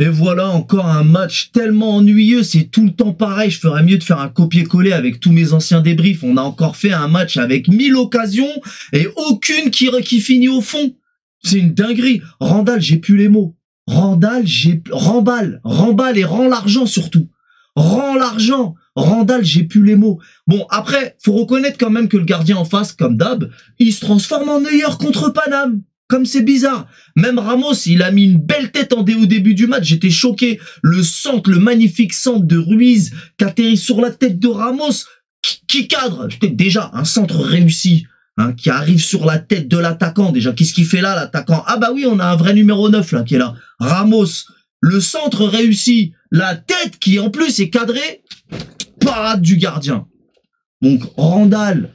Et voilà encore un match tellement ennuyeux, c'est tout le temps pareil, je ferais mieux de faire un copier-coller avec tous mes anciens débriefs. On a encore fait un match avec 1000 occasions et aucune qui finit au fond. C'est une dinguerie. Randall, j'ai plus les mots. Randall, remballe et rends l'argent surtout. Rends l'argent. Randall, j'ai plus les mots. Bon, après, faut reconnaître quand même que le gardien en face, comme d'hab, il se transforme en Neuer contre Paname. Comme c'est bizarre. Même Ramos, il a mis une belle tête au début du match. J'étais choqué. Le centre, le magnifique centre de Ruiz qui atterrit sur la tête de Ramos, qui cadre. C'était déjà un centre réussi, hein, qui arrive sur la tête de l'attaquant. Déjà, qu'est-ce qu'il fait là, l'attaquant? Ah bah oui, on a un vrai numéro 9 là qui est là. Ramos, le centre réussi, la tête qui en plus est cadrée. Parade du gardien. Donc Randall,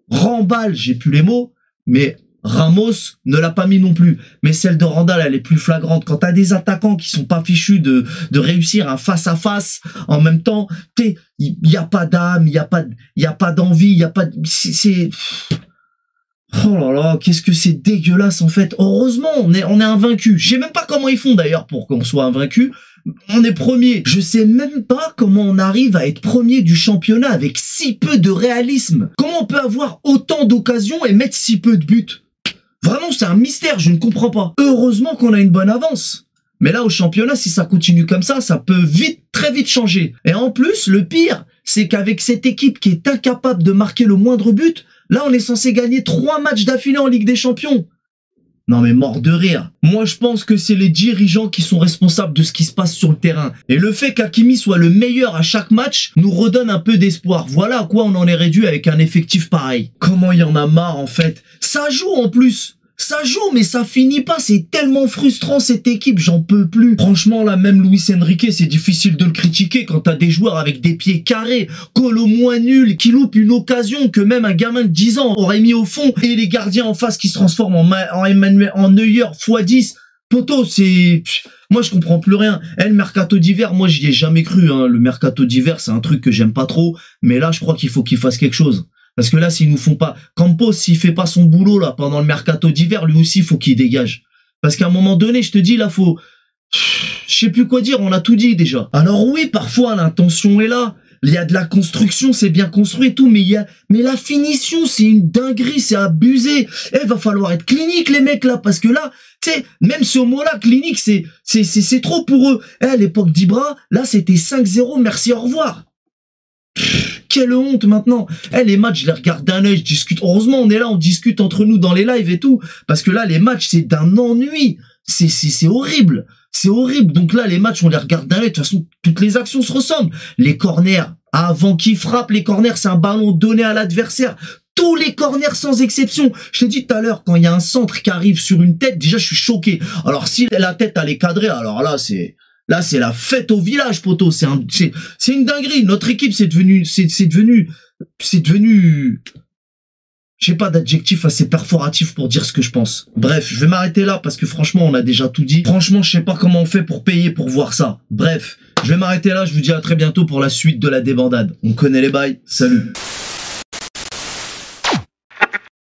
remballe, j'ai plus les mots, mais Ramos ne l'a pas mis non plus. Mais celle de Randall, elle est plus flagrante. Quand t'as des attaquants qui sont pas fichus de réussir un face-à-face, en même temps, il y a pas d'âme, il y a pas d'envie, il y a pas... C'est... Oh là là, qu'est-ce que c'est dégueulasse en fait. Heureusement, on est invaincu. Je sais même pas comment ils font d'ailleurs pour qu'on soit invaincu. On est premier. Je sais même pas comment on arrive à être premier du championnat avec si peu de réalisme. Comment on peut avoir autant d'occasions et mettre si peu de buts? Vraiment, c'est un mystère, je ne comprends pas. Heureusement qu'on a une bonne avance. Mais là, au championnat, si ça continue comme ça peut vite, très vite changer. Et en plus, le pire, c'est qu'avec cette équipe qui est incapable de marquer le moindre but, là, on est censé gagner 3 matchs d'affilée en Ligue des Champions. Non mais mort de rire. Moi je pense que c'est les dirigeants qui sont responsables de ce qui se passe sur le terrain. Et le fait qu'Hakimi soit le meilleur à chaque match nous redonne un peu d'espoir. Voilà à quoi on en est réduit avec un effectif pareil. Comment il y en a marre en fait. Ça joue en plus. Ça joue mais ça finit pas. C'est tellement frustrant cette équipe, j'en peux plus. Franchement là même Luis Enrique c'est difficile de le critiquer quand t'as des joueurs avec des pieds carrés, Colo moins nul, qui loupent une occasion que même un gamin de 10 ans aurait mis au fond, et les gardiens en face qui se transforment en Neuer x10. Poto, c'est... Moi je comprends plus rien. Le mercato d'hiver, moi j'y ai jamais cru, hein. Le mercato d'hiver c'est un truc que j'aime pas trop, mais là je crois qu'il faut qu'ils fassent quelque chose. Parce que là, s'ils nous font pas... Campos, s'il fait pas son boulot là pendant le mercato d'hiver, lui aussi, faut qu'il dégage. Parce qu'à un moment donné, je te dis, là, faut... Je sais plus quoi dire, on a tout dit déjà. Alors oui, parfois, l'intention est là. Il y a de la construction, c'est bien construit et tout, mais la finition, c'est une dinguerie, c'est abusé. Va falloir être clinique, les mecs, là, parce que là, tu sais, même ce mot-là, clinique, c'est trop pour eux. À l'époque d'Ibra, là, c'était 5-0, merci, au revoir. Quelle honte maintenant. Les matchs, je les regarde d'un œil, je discute. Heureusement, on est là, on discute entre nous dans les lives et tout. Parce que là, les matchs, c'est d'un ennui. C'est horrible. C'est horrible. Donc là, les matchs, on les regarde d'un œil. De toute façon, toutes les actions se ressemblent. Les corners, avant qu'ils frappent, les corners, c'est un ballon donné à l'adversaire. Tous les corners sans exception. Je t'ai dit tout à l'heure, quand il y a un centre qui arrive sur une tête, déjà, je suis choqué. Alors, si la tête, elle est cadrée, alors là, c'est... Là, c'est la fête au village, poto. C'est une dinguerie. Notre équipe, c'est devenu, j'ai pas d'adjectif assez perforatif pour dire ce que je pense. Bref, je vais m'arrêter là parce que franchement, on a déjà tout dit. Franchement, je sais pas comment on fait pour payer pour voir ça. Bref, je vais m'arrêter là. Je vous dis à très bientôt pour la suite de la débandade. On connaît les bails. Salut.